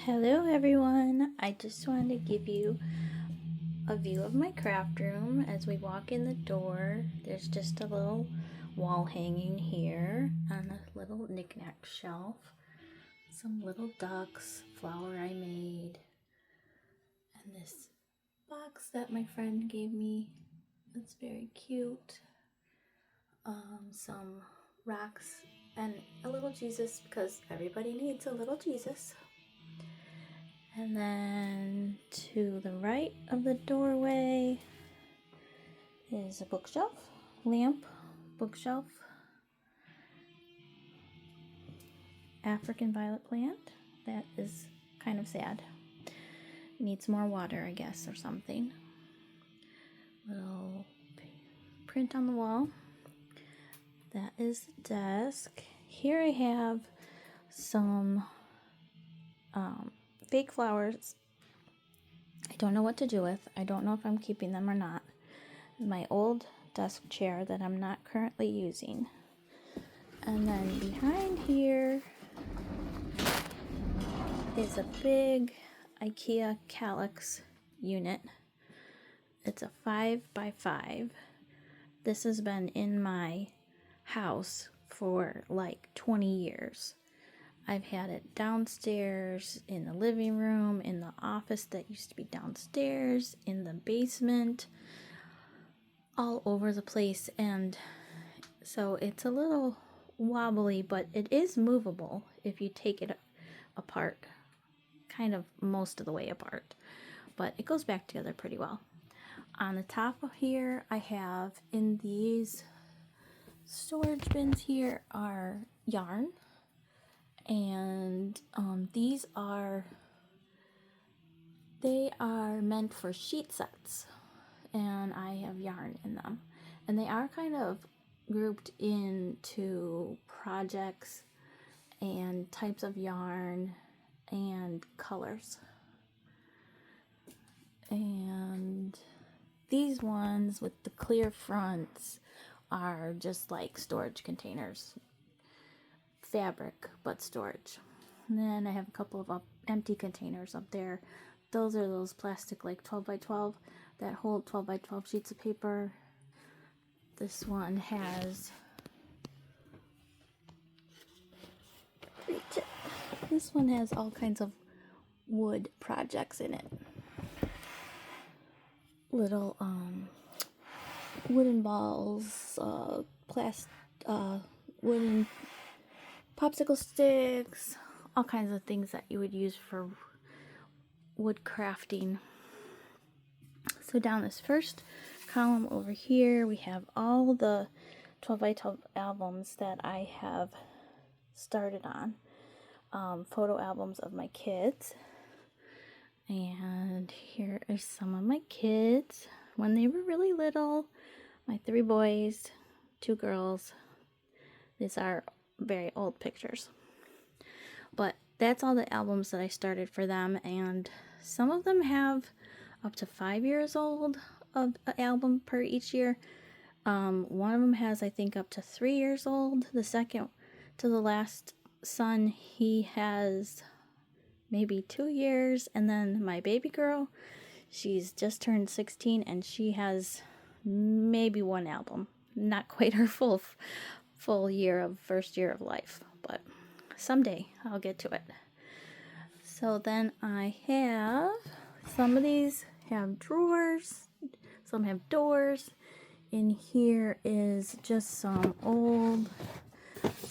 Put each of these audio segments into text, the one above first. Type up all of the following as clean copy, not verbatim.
Hello everyone, I just wanted to give you a view of my craft room. As we walk in the door, there's just a little wall hanging here on a little knickknack shelf. Some little ducks, flower I made, and this box that my friend gave me. It's very cute. Some rocks and a little Jesus because everybody needs a little Jesus. And then to the right of the doorway is a bookshelf, lamp, bookshelf, African violet plant. That is kind of sad. Needs more water, I guess, or something. Little print on the wall. That is the desk. Here I have some fake flowers. I don't know what to do with. I don't know if I'm keeping them or not. My old desk chair that I'm not currently using. And then behind here is a big IKEA Kallax unit. It's a 5x5. This has been in my house for like 20 years. I've had it downstairs, in the living room, in the office that used to be downstairs, in the basement, all over the place. And so it's a little wobbly, but it is movable if you take it apart, kind of most of the way apart, but it goes back together pretty well. On the top of here, I have in these storage bins here are yarn, and these are meant for sheet sets, and I have yarn in them, and they are kind of grouped into projects and types of yarn and colors. And these ones with the clear fronts are just like storage containers, fabric but storage. And then I have a couple of empty containers up there. Those are those plastic like 12x12 that hold 12x12 sheets of paper. This one has all kinds of wood projects in it. Little wooden balls, wooden popsicle sticks, all kinds of things that you would use for wood crafting. So down this first column over here, we have all the 12x12 albums that I have started on. Photo albums of my kids. And here are some of my kids when they were really little. My 3 boys, 2 girls. These are very old pictures. But that's all the albums that I started for them, and some of them have up to 5 years old of an album per each year. One of them has, I think, up to 3 years old. The second to the last son, he has maybe 2 years, and then my baby girl, she's just turned 16, and she has maybe 1 album. Not quite her full first year of life, but someday I'll get to it. So then I have, some of these have drawers, some have doors. In here is just some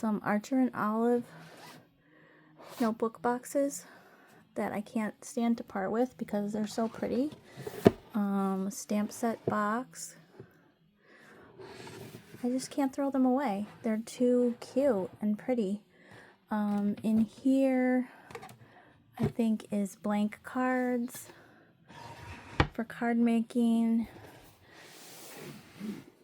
Archer and Olive notebook boxes that I can't stand to part with because they're so pretty. Stamp set box. I just can't throw them away. They're too cute and pretty. In here, I think, is blank cards for card making.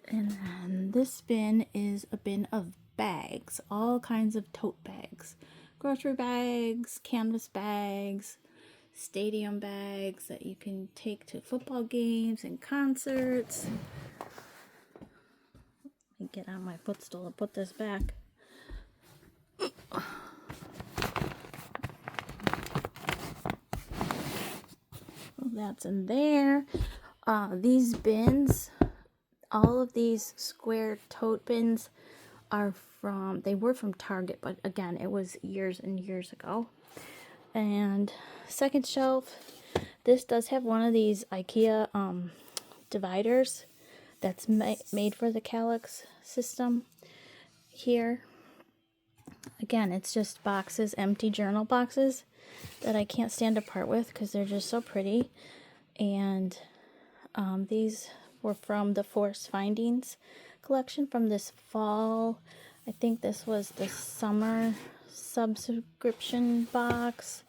And then this bin is a bin of bags, all kinds of tote bags. Grocery bags, canvas bags, stadium bags that you can take to football games and concerts. Let me get on my footstool and put this back. that's in there. These bins, all of these square tote bins they were from Target, but again, it was years and years ago. And second shelf, this does have one of these IKEA dividers that's made for the Kallax system here. Again, it's just boxes, empty journal boxes that I can't stand to part with because they're just so pretty. And these were from the Forest Findings collection from this fall. I think this was the summer subscription box,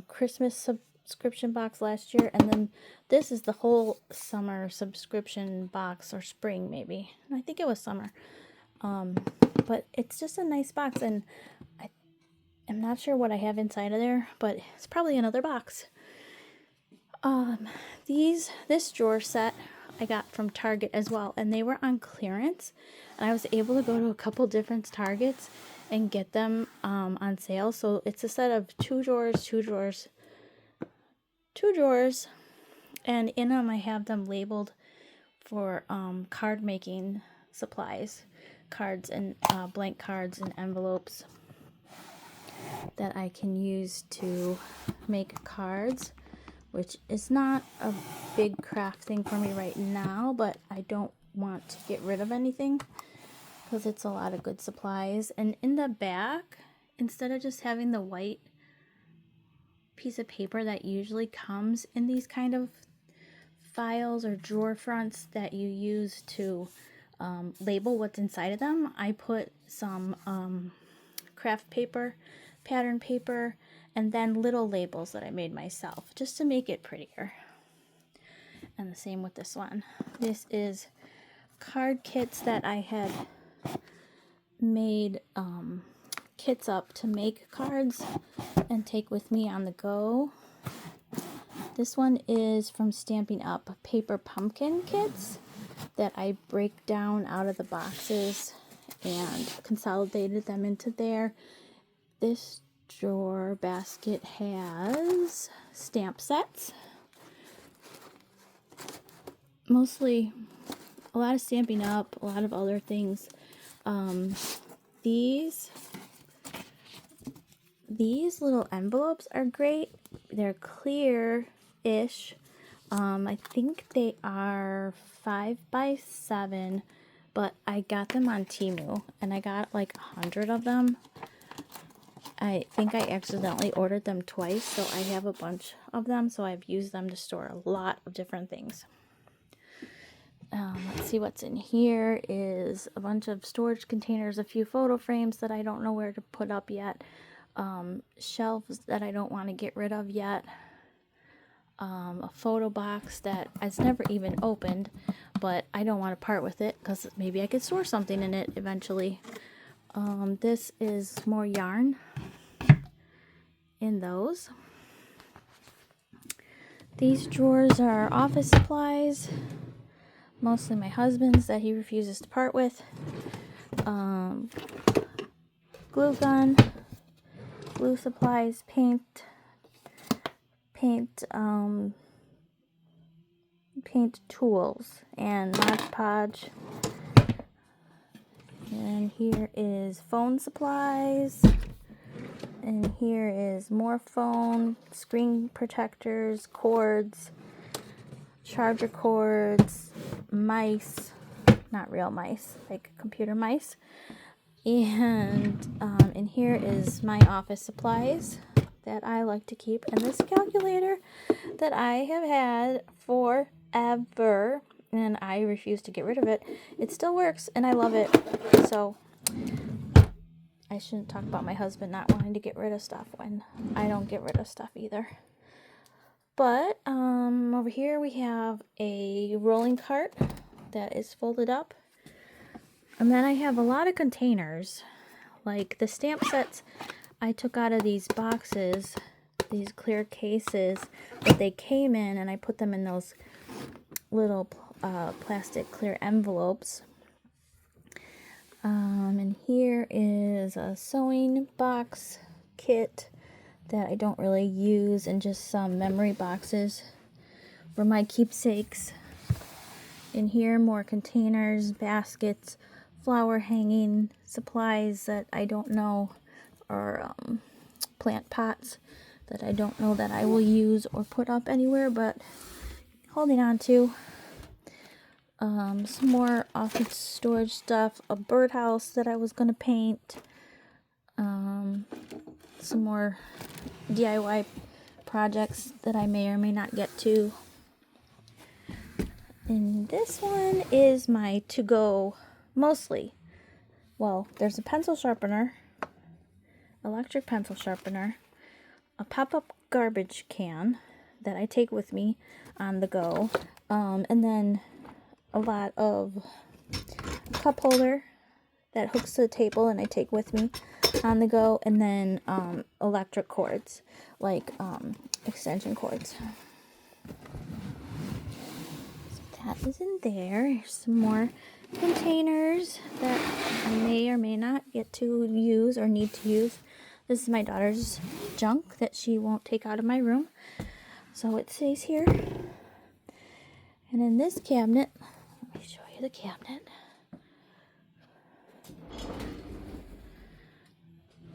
Christmas subscription box last year, and then this is the whole summer subscription box, or spring maybe. I think it was summer. But it's just a nice box, and I'm not sure what I have inside of there, but it's probably another box. This drawer set I got from Target as well, and they were on clearance, and I was able to go to a couple different Targets and get them on sale. So it's a set of two drawers, and in them I have them labeled for card making supplies, cards and blank cards and envelopes that I can use to make cards, which is not a big craft thing for me right now, but I don't want to get rid of anything because it's a lot of good supplies. And in the back, instead of just having the white piece of paper that usually comes in these kind of files or drawer fronts that you use to label what's inside of them, I put some craft paper, pattern paper, and then little labels that I made myself just to make it prettier. And the same with this one. This is card kits that I had made kits up to make cards and take with me on the go. This one is from Stampin' Up! Paper pumpkin kits that I break down out of the boxes and consolidated them into there. This drawer basket has stamp sets. Mostly a lot of Stampin' Up!, a lot of other things. These little envelopes are great. They're clear-ish. I think they are 5x7, but I got them on Temu, and I got like 100 of them. I think I accidentally ordered them twice, so I have a bunch of them, so I've used them to store a lot of different things. Let's see what's in here is a bunch of storage containers, a few photo frames that I don't know where to put up yet, shelves that I don't want to get rid of yet, a photo box that I've never even opened, but I don't want to part with it because maybe I could store something in it eventually. This is more yarn in those. These drawers are office supplies, mostly my husband's that he refuses to part with. Glue gun, glue supplies, paint tools, and Mod Podge. And here is phone supplies. And here is more phone, screen protectors, cords, charger cords, mice, not real mice, like computer mice. And in here is my office supplies that I like to keep. And this calculator that I have had forever, and I refuse to get rid of it. It still works, and I love it. So I shouldn't talk about my husband not wanting to get rid of stuff when I don't get rid of stuff either. But over here we have a rolling cart that is folded up. And then I have a lot of containers, like the stamp sets I took out of these boxes, these clear cases that they came in, and I put them in those little plastic clear envelopes. And here is a sewing box kit that I don't really use, and just some memory boxes for my keepsakes. In here, more containers, baskets, flower hanging, supplies that I don't know, or plant pots that I don't know that I will use or put up anywhere, but holding on to. Some more office storage stuff, a birdhouse that I was going to paint, some more DIY projects that I may or may not get to. And this one is my to-go, mostly. Well, there's a pencil sharpener, electric pencil sharpener, a pop-up garbage can that I take with me on the go, and then a lot of cup holder that hooks to the table and I take with me on the go, and then electric cords, like extension cords. So that is in there. Here's some more containers that I may or may not get to use or need to use. This is my daughter's junk that she won't take out of my room, so it stays here. And in this cabinet, let me show you the cabinet.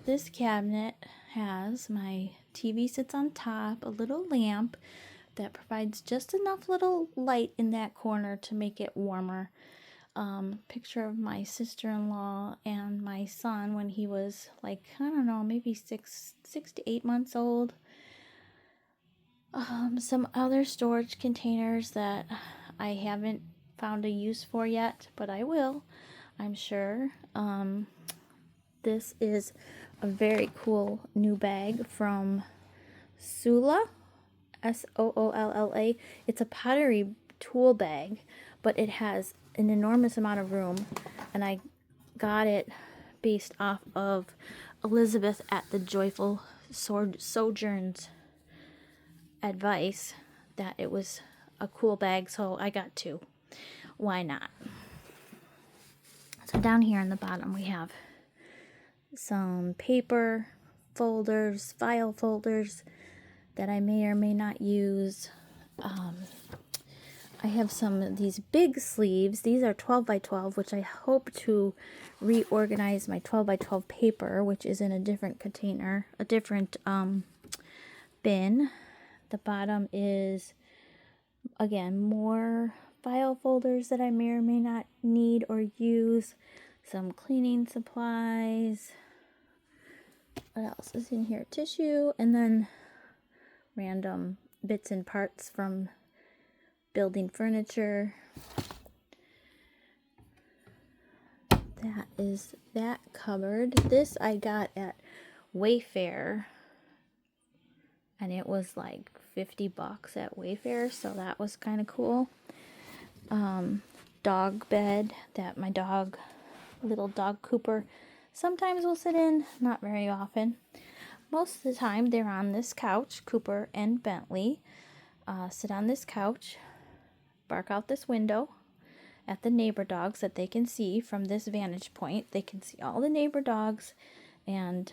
This cabinet has my TV sits on top, a little lamp that provides just enough little light in that corner to make it warmer. Picture of my sister-in-law and my son when he was like, I don't know, maybe 6 to 8 months old. Some other storage containers that I haven't found a use for yet, but I will, I'm sure. This is a very cool new bag from Soolla, Soolla. It's a pottery tool bag, but it has an enormous amount of room, and I got it based off of Elizabeth at the Joyful Sojourns advice that it was a cool bag, so I got two. Why not? So down here on the bottom we have some paper folders, file folders that I may or may not use. I have some of these big sleeves. These are 12 by 12, which I hope to reorganize my 12 by 12 paper, which is in a different container, a different bin. The bottom is, again, more file folders that I may or may not need or use. Some cleaning supplies. What else is in here? Tissue, and then random bits and parts from building furniture. That is that cupboard. This I got at Wayfair, and it was like $50 at Wayfair, so that was kind of cool. Dog bed that my dog, little dog Cooper, sometimes will sit in, not very often. Most of the time they're on this couch. Cooper and Bentley sit on this couch, bark out this window at the neighbor dogs that they can see from this vantage point. They can see all the neighbor dogs and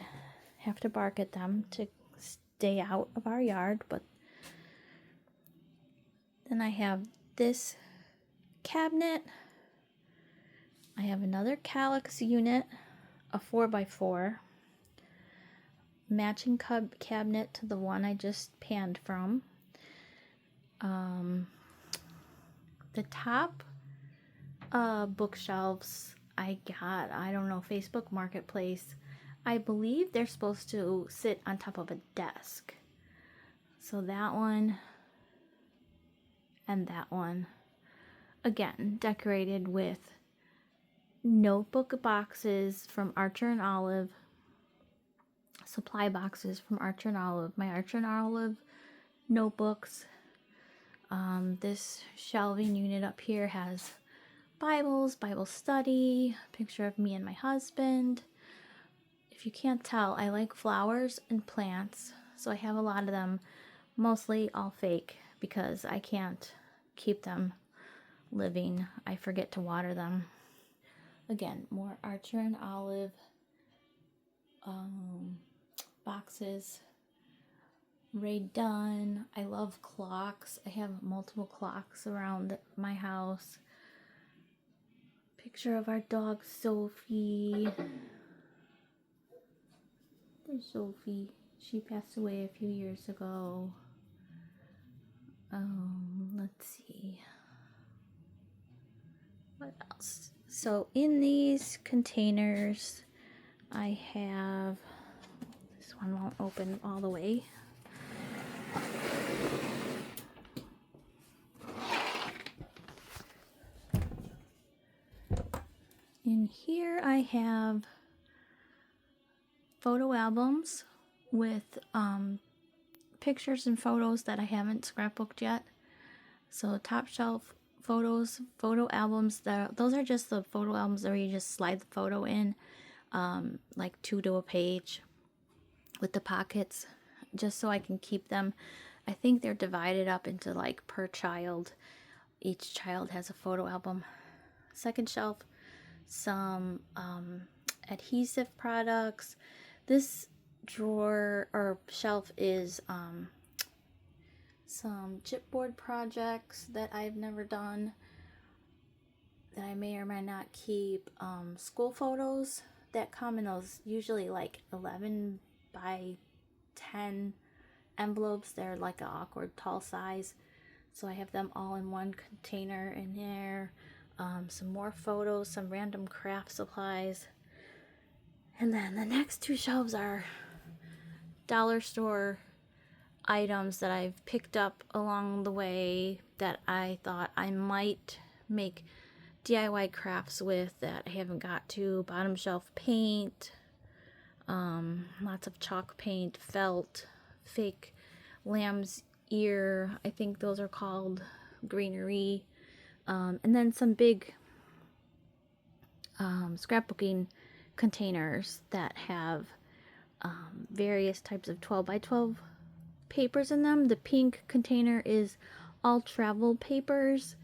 have to bark at them to stay out of our yard. But then I have this cabinet. I have another Kallax unit, a 4x4, matching cabinet to the one I just panned from. The top bookshelves I got, I don't know, Facebook Marketplace. I believe they're supposed to sit on top of a desk. So that one and that one, again, decorated with notebook boxes from Archer and Olive, supply boxes from Archer and Olive, my Archer and Olive notebooks. This shelving unit up here has Bibles, Bible study, picture of me and my husband. If you can't tell, I like flowers and plants, so I have a lot of them, mostly all fake because I can't keep them living. I forget to water them. Again, more Archer and Olive boxes. Ray Dunn. I love clocks. I have multiple clocks around my house. Picture of our dog Sophie. There's Sophie. She passed away a few years ago. Let's see. What else? So in these containers, I have, this one won't open all the way. In here I have photo albums with pictures and photos that I haven't scrapbooked yet. So top shelf photos, photo albums, those are just the photo albums where you just slide the photo in, like 2 to a page with the pockets, just so I can keep them. I think they're divided up into like per child. Each child has a photo album. Second shelf, some adhesive products. This drawer or shelf is some chipboard projects that I've never done that I may or may not keep. School photos that come in those usually like 11 by 10 envelopes. They're like an awkward tall size, so I have them all in one container in there. Some more photos, some random craft supplies. And then the next 2 shelves are dollar store items that I've picked up along the way that I thought I might make DIY crafts with that I haven't got to. Bottom shelf paint, lots of chalk paint, felt, fake lamb's ear, I think those are called, greenery. And then some big scrapbooking containers that have various types of 12 by 12 papers in them. The pink container is all travel papers.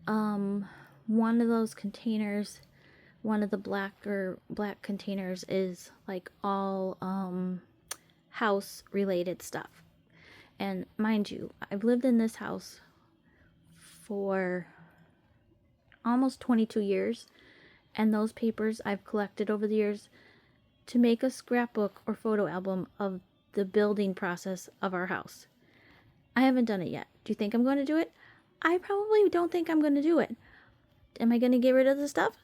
One of those containers, one of the black containers is like all house related stuff. And mind you, I've lived in this house for almost 22 years, and those papers I've collected over the years to make a scrapbook or photo album of the building process of our house. I haven't done it yet. Do you think I'm going to do it? I probably don't think I'm going to do it. Am I going to get rid of the stuff?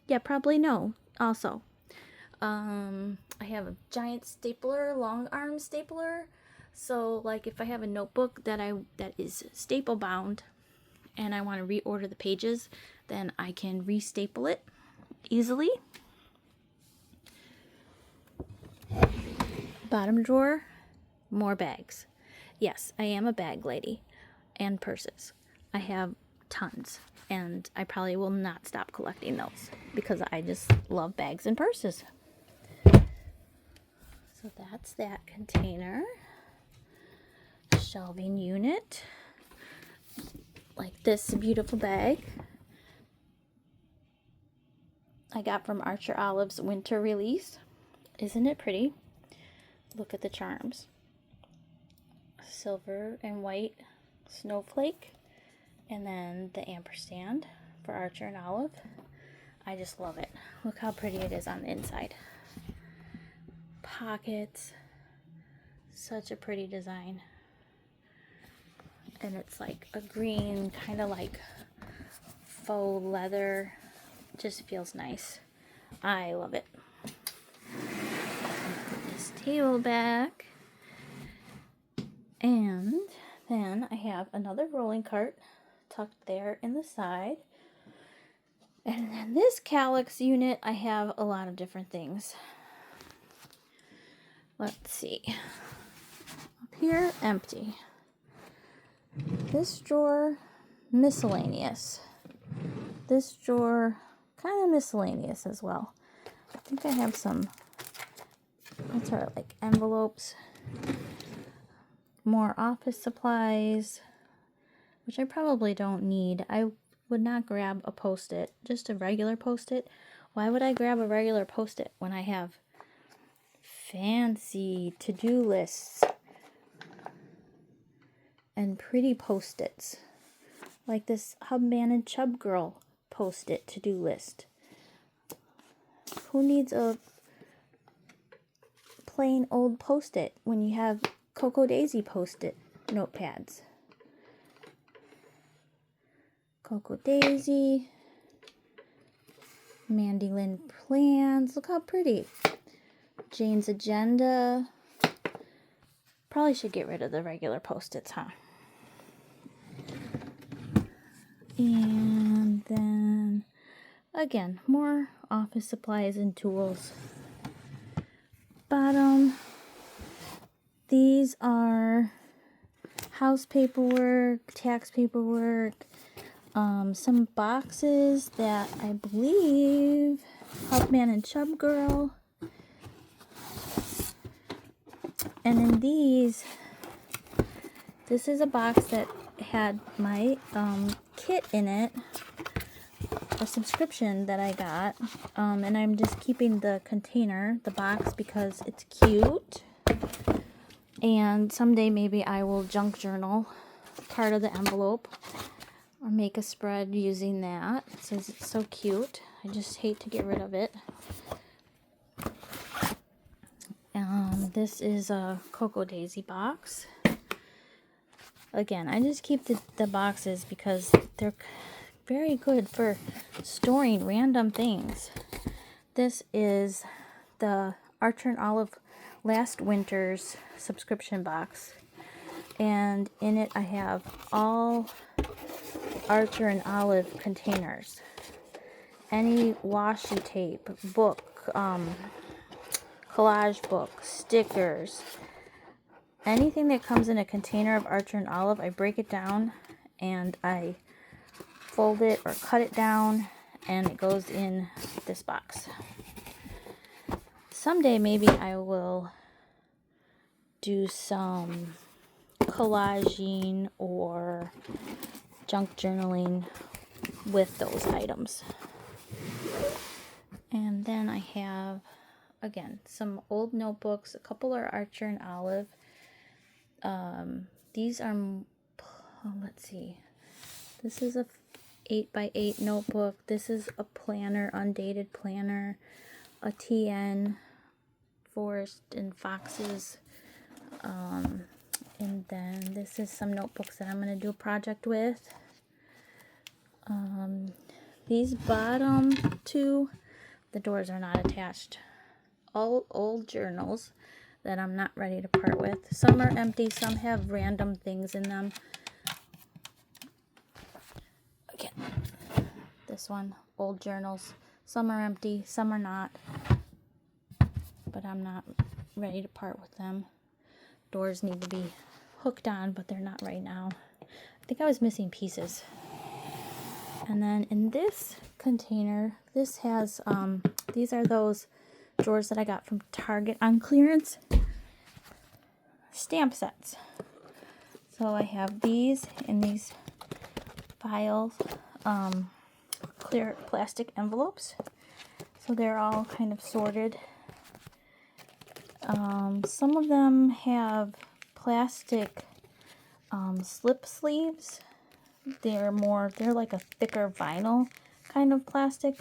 Yeah, probably no. Also, I have a giant stapler, long arm stapler. So like if I have a notebook that is staple bound and I want to reorder the pages, then I can restaple it easily. Bottom drawer, more bags. Yes, I am a bag lady. And purses. I have tons, and I probably will not stop collecting those because I just love bags and purses. So that's that container. Shelving unit. Like this beautiful bag I got from Archer Olive's winter release. Isn't it pretty? Look at the charms. Silver and white snowflake, and then the ampersand for Archer and Olive. I just love it. Look how pretty it is on the inside. Pockets. Such a pretty design. And it's like a green, kind of like faux leather. Just feels nice. I love it. Put this table back. And then I have another rolling cart tucked there in the side. And then this Kallax unit, I have a lot of different things. Let's see. Up here, empty. This drawer, miscellaneous. This drawer, kind of miscellaneous as well. I think I have some, what's our, like envelopes. More office supplies, which I probably don't need. I would not grab a Post-it, just a regular Post-it. Why would I grab a regular Post-it when I have fancy to-do lists and pretty post-its. Like this Hubman and Chub Girl post-it to-do list. Who needs a plain old post-it when you have Cocoa Daisy post-it notepads? Cocoa Daisy, Mandy Lynn plans. Look how pretty. Jane's Agenda. Probably should get rid of the regular post-its, huh? And then, again, more office supplies and tools. Bottom. These are house paperwork, tax paperwork, some boxes that I believe Hubman and Chub Girl. And in these, this is a box that had my kit in it, a subscription that I got, and I'm just keeping the container, the box, because it's cute. And someday maybe I will junk journal part of the envelope or make a spread using that since it's so cute. I just hate to get rid of it. This is a Cocoa Daisy box. Again, I just keep the boxes because they're very good for storing random things. This is the Archer and Olive last winter's subscription box. And in it I have all Archer and Olive containers. Any washi tape, book, collage book, stickers, anything that comes in a container of Archer and Olive, I break it down and I fold it or cut it down and it goes in this box. Someday maybe I will do some collaging or junk journaling with those items. And then I have, again, some old notebooks. A couple are Archer and Olive. These are, let's see. This is a 8x8 notebook. This is a planner, undated planner. A TN, Forest and Foxes. And then this is some notebooks that I'm going to do a project with. These bottom two, the doors are not attached. All old journals that I'm not ready to part with. Some are empty, some have random things in them. Again, this one, old journals. Some are empty, some are not. But I'm not ready to part with them. Doors need to be hooked on, but they're not right now. I think I was missing pieces. And then in this container, this has, these are those drawers that I got from Target on clearance. Stamp sets. So I have these in these files, clear plastic envelopes. So they're all kind of sorted. Some of them have plastic slip sleeves. They're like a thicker vinyl kind of plastic.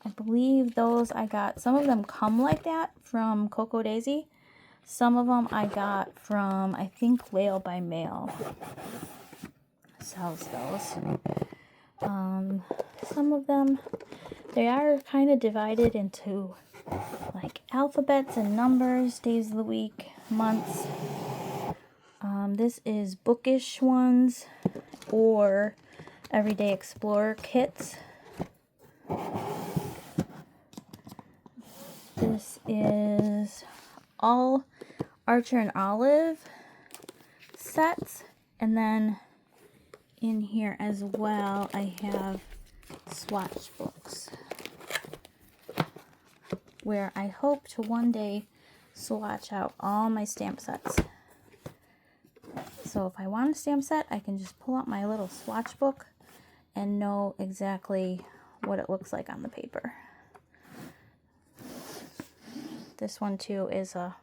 I believe those I got, some of them come like that from Cocoa Daisy. Some of them I got from, I think, Whale by Mail sells those. Some of them, they are kind of divided into like alphabets and numbers, days of the week, months. This is Bookish ones or Everyday Explorer kits. This is all Archer and Olive sets, and then in here as well I have swatch books where I hope to one day swatch out all my stamp sets. So if I want a stamp set, I can just pull out my little swatch book and know exactly what it looks like on the paper. This one too is a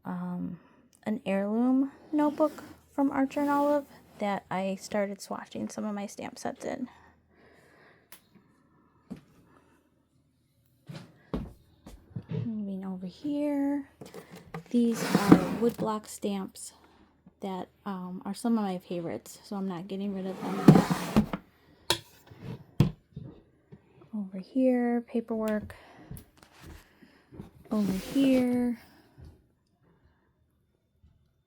an heirloom notebook from Archer and Olive that I started swatching some of my stamp sets in. Moving over here, these are woodblock stamps that are some of my favorites, so I'm not getting rid of them yet. Over here, paperwork. Over here.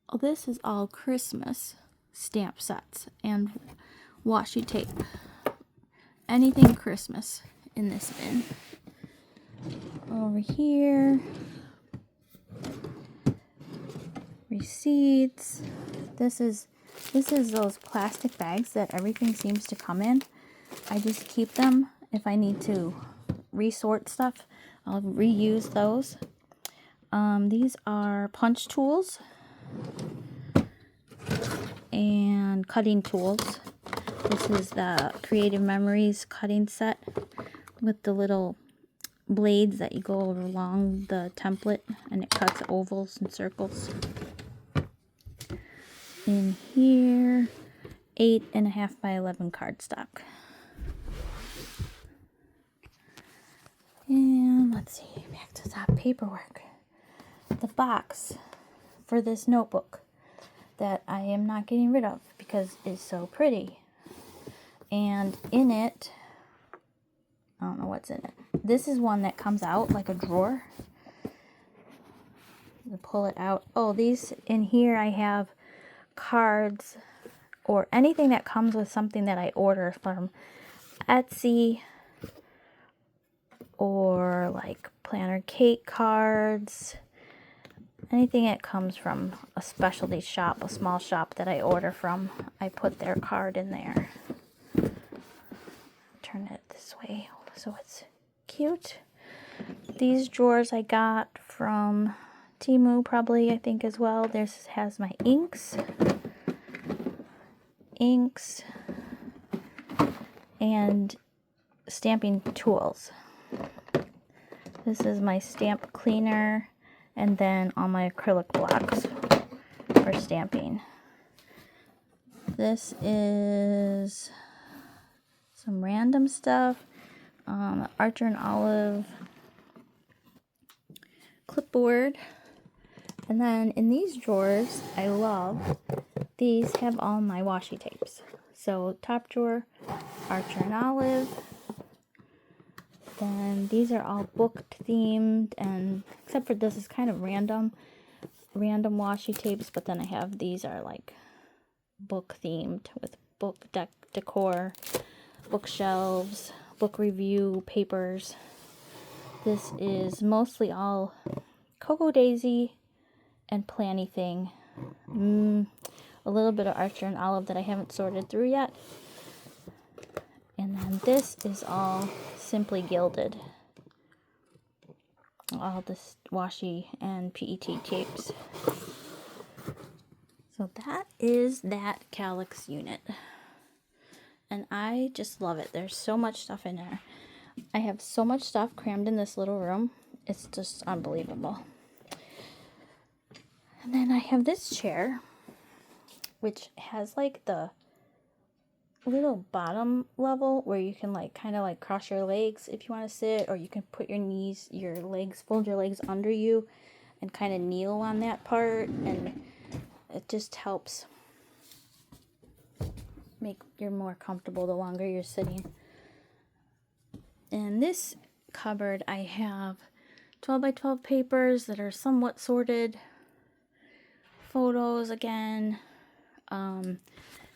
Oh, this is all Christmas stamp sets and washi tape. Anything Christmas in this bin. Over here, receipts. This is those plastic bags that everything seems to come in. I just keep them if I need to resort stuff. I'll reuse those. These are punch tools and cutting tools. This is the Creative Memories cutting set with the little blades that you go along the template, and it cuts ovals and circles. In here, 8.5 by 11 cardstock. And let's see, back to that paperwork. The box for this notebook that I am not getting rid of because it's so pretty. And in it, I don't know what's in it. This is one that comes out like a drawer. You pull it out. Oh, these in here I have cards or anything that comes with something that I order from Etsy, or like planner cake cards. Anything that comes from a specialty shop, a small shop that I order from, I put their card in there. Turn it this way so it's cute. These drawers I got from Temu probably, I think, as well. This has my inks, and stamping tools. This is my stamp cleaner, and then all my acrylic blocks for stamping. This is some random stuff. Archer and Olive clipboard. And then in these drawers, I love, these have all my washi tapes. So top drawer, Archer and Olive. Then these are all book themed, and except for this is kind of random washi tapes, but then I have these are like book themed with book decor, bookshelves, book review papers. This is mostly all Cocoa Daisy and Planny-Thing. A little bit of Archer and Olive that I haven't sorted through yet. And then this is all Simply Gilded. All this washi and PET tapes. So that is that Kallax unit. And I just love it. There's so much stuff in there. I have so much stuff crammed in this little room. It's just unbelievable. And then I have this chair, which has like the little bottom level where you can like kind of like cross your legs if you want to sit, or you can put your legs, fold your legs under you and kind of kneel on that part, and it just helps make you more comfortable the longer you're sitting. In this cupboard I have 12 by 12 papers that are somewhat sorted, photos again.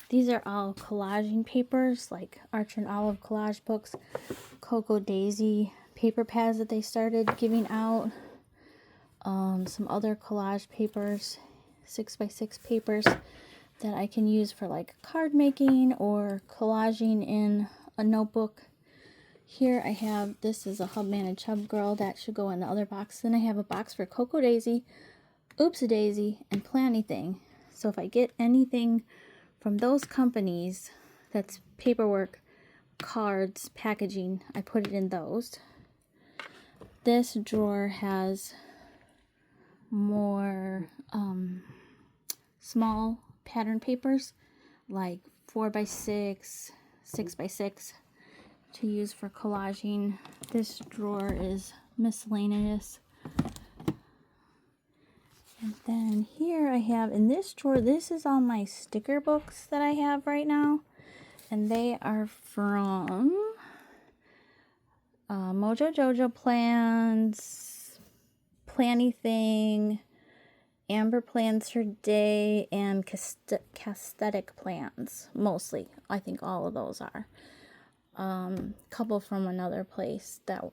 These are all collaging papers, like Archer and Olive collage books, Cocoa Daisy paper pads that they started giving out, some other collage papers, 6x6 papers that I can use for like card making or collaging in a notebook. Here I have, this is a Hubman and Chub Girl that should go in the other box. Then I have a box for Cocoa Daisy, Oops-a-Daisy, and Planny-Thing. So if I get anything from those companies that's paperwork, cards, packaging, I put it in those. This drawer has more small pattern papers, like 4x6, 6x6, to use for collaging. This drawer is miscellaneous. And then here I have, in this drawer, this is all my sticker books that I have right now. And they are from Mojo Jojo Plans, Plannything, Amber Plans Her Day, and Casthetic Plans, mostly. I think all of those are. Couple from another place that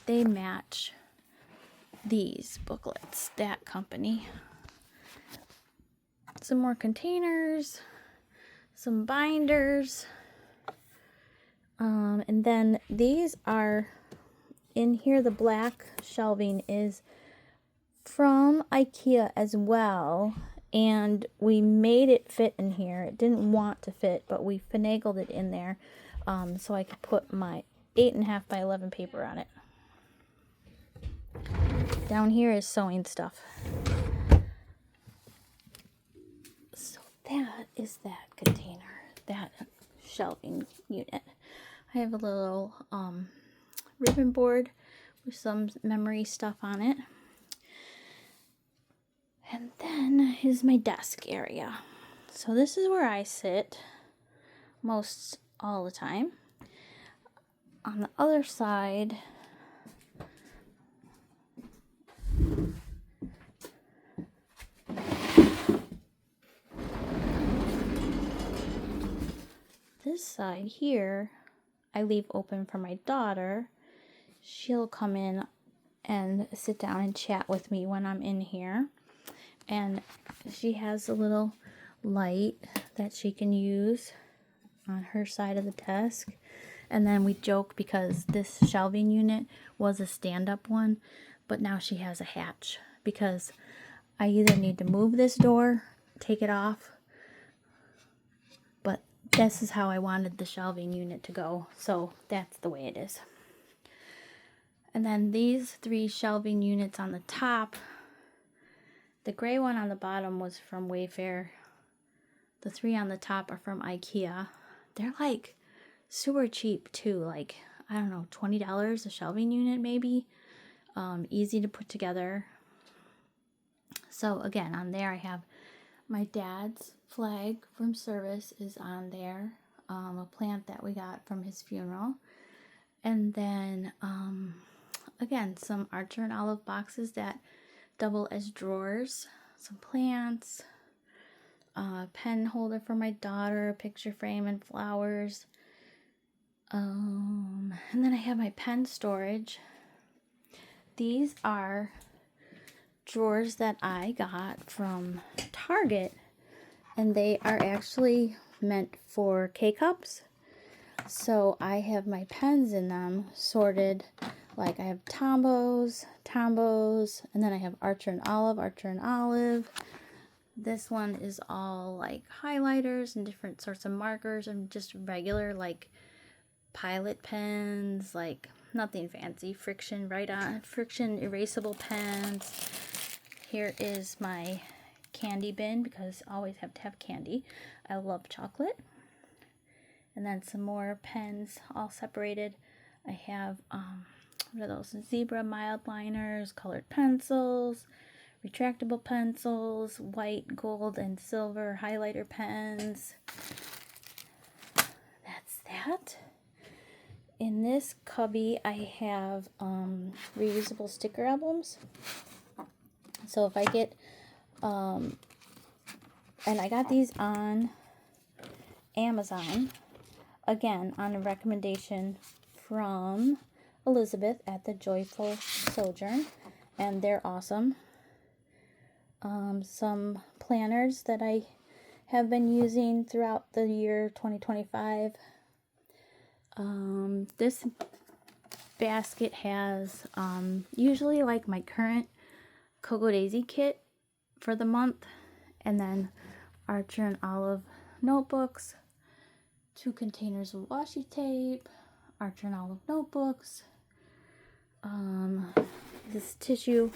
they match these booklets, that company. Some more containers, some binders, and then these are in here. The black shelving is from IKEA as well, and we made it fit in here. It didn't want to fit, but we finagled it in there so I could put my 8.5 by 11 paper on it. Down here is sewing stuff. So that is that container, that shelving unit. I have a little ribbon board with some memory stuff on it. And then is my desk area. So this is where I sit most all the time. On the other side, this side here, I leave open for my daughter. She'll come in and sit down and chat with me when I'm in here. And she has a little light that she can use on her side of the desk. And then we joke because this shelving unit was a stand-up one, but now she has a hatch because I either need to move this door, take it off, but this is how I wanted the shelving unit to go, so that's the way it is. And then these 3 shelving units on the top, the gray one on the bottom was from Wayfair. The 3 on the top are from IKEA. They're like super cheap too, like, I don't know, $20 a shelving unit maybe. Easy to put together. So again, on there I have my dad's flag from service is on there. A plant that we got from his funeral. And then again, some Archer and Olive boxes that double as drawers, some plants, pen holder for my daughter, picture frame and flowers. And then I have my pen storage. These are drawers that I got from Target, and they are actually meant for K-cups. So I have my pens in them sorted, like I have Tombows, and then I have Archer and Olive. This one is all like highlighters and different sorts of markers and just regular like Pilot pens, like nothing fancy. Friction erasable pens. Here is my candy bin because I always have to have candy. I love chocolate. And then some more pens all separated. I have what are those? Zebra mild liners, colored pencils, retractable pencils, white, gold, and silver highlighter pens. That's that. In this cubby, I have reusable sticker albums. So if I get, and I got these on Amazon, again, on a recommendation from Elizabeth at the Joyful Sojourn, and they're awesome. Some planners that I have been using throughout the year 2025. This basket has usually like my current Cocoa Daisy kit for the month, and then Archer and Olive notebooks, 2 containers of washi tape, Archer and Olive notebooks, this tissue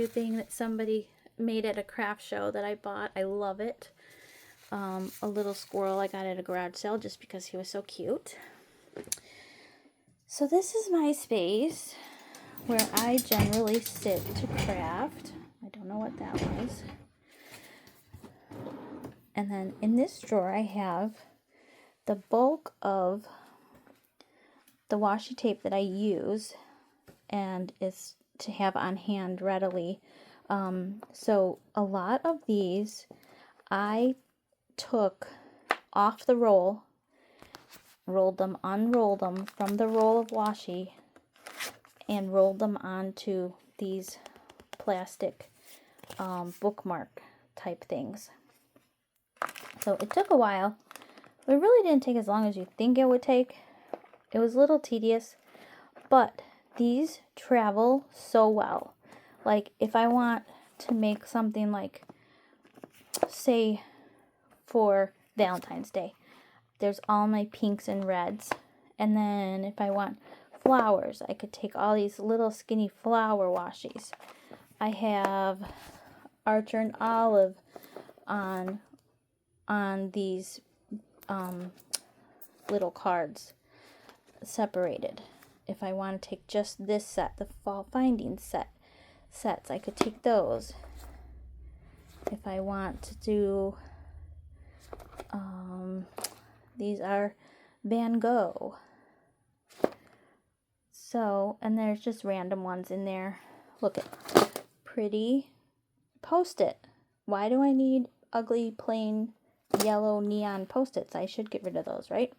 thing that somebody made at a craft show that I bought. I love it. A little squirrel I got at a garage sale just because he was so cute. So this is my space where I generally sit to craft. I don't know what that was. And then in this drawer I have the bulk of the washi tape that I use, and it's to have on hand readily. So a lot of these I took off the roll, rolled them, unrolled them from the roll of washi, and rolled them onto these plastic bookmark type things. So it took a while, but it really didn't take as long as you think it would take. It was a little tedious, but these travel so well. Like if I want to make something like, say, for Valentine's Day, there's all my pinks and reds. And then if I want flowers, I could take all these little skinny flower washies. I have Archer and Olive on these little cards separated. If I want to take just this set, the Fall Findings sets, I could take those. If I want to do, these are Van Gogh. So, and there's just random ones in there. Look at pretty Post-it. Why do I need ugly, plain, yellow neon Post-its? I should get rid of those, right?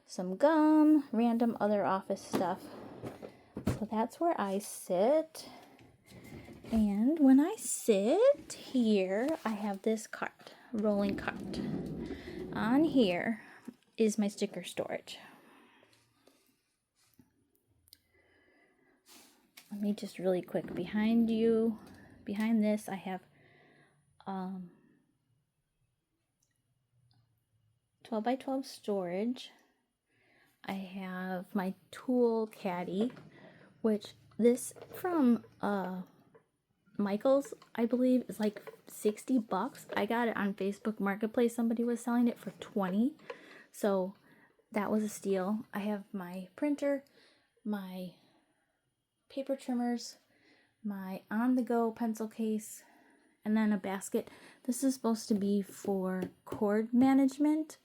Some gum, random other office stuff. So that's where I sit. And when I sit here, I have this cart, rolling cart. On here is my sticker storage. Let me just really quick, behind this I have 12 by 12 storage. I have my tool caddy, which this from Michael's, I believe, is like $60. I got it on Facebook Marketplace. Somebody was selling it for $20, so that was a steal. I have my printer, my paper trimmers, my on-the-go pencil case, and then a basket. This is supposed to be for cord management,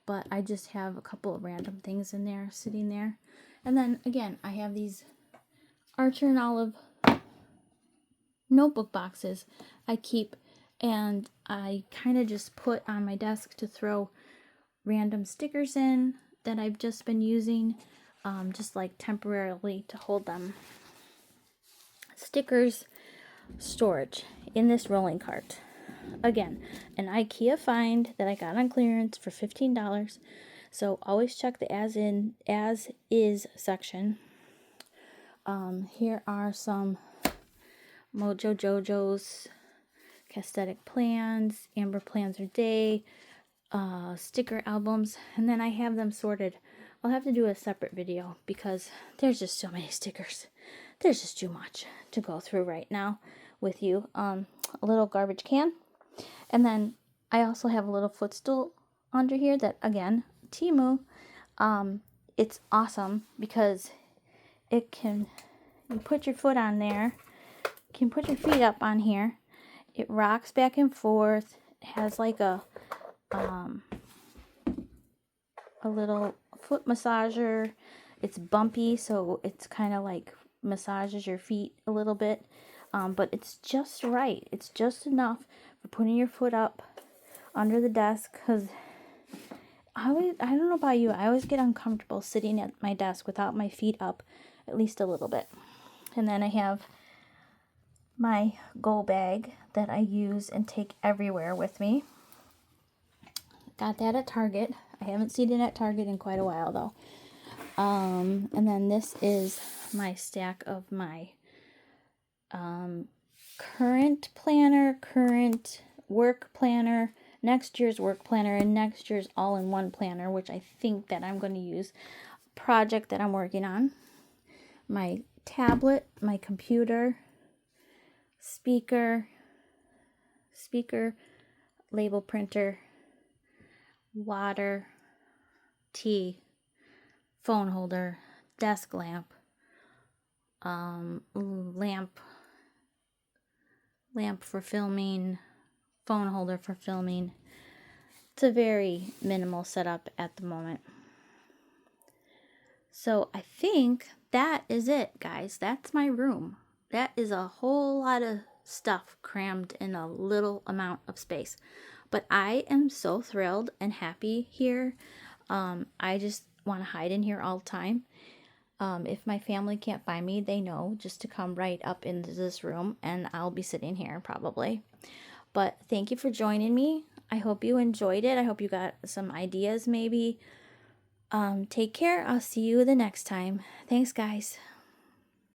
but I just have a couple of random things in there, sitting there. And then again, I have these Archer and Olive notebook boxes I keep, and I kind of just put on my desk to throw random stickers in that I've just been using, just like temporarily to hold them. Stickers storage in this rolling cart. Again, an IKEA find that I got on clearance for $15. So always check the as is section. Here are some Mojo Jojo's Castetic Plans, Amber Plans Her Day, sticker albums, and then I have them sorted. I'll have to do a separate video because there's just so many stickers. There's just too much to go through right now with you. A little garbage can. And then I also have a little footstool under here that, again, Temu. It's awesome because it can, you put your foot on there, you can put your feet up on here. It rocks back and forth. It has like a little foot massager. It's bumpy, so it's kind of like massages your feet a little bit, but it's just right. It's just enough for putting your foot up under the desk, because I don't know about you, I always get uncomfortable sitting at my desk without my feet up at least a little bit. And then I have my go bag that I use and take everywhere with me. Got that at Target. I haven't seen it at Target in quite a while though. And then this is my stack of my current planner, current work planner, next year's work planner, and next year's all-in-one planner, which I think that I'm going to use. Project that I'm working on. My tablet, my computer, speaker, speaker, label printer, water, tea, phone holder, desk lamp, lamp for filming, phone holder for filming. It's a very minimal setup at the moment. So I think that is it, guys. That's my room. That is a whole lot of stuff crammed in a little amount of space. But I am so thrilled and happy here. I just want to hide in here all the time. If my family can't find me, they know just to come right up into this room, and I'll be sitting here probably. But thank you for joining me. I hope you enjoyed it. I hope you got some ideas maybe. Take care. I'll see you the next time. Thanks, guys.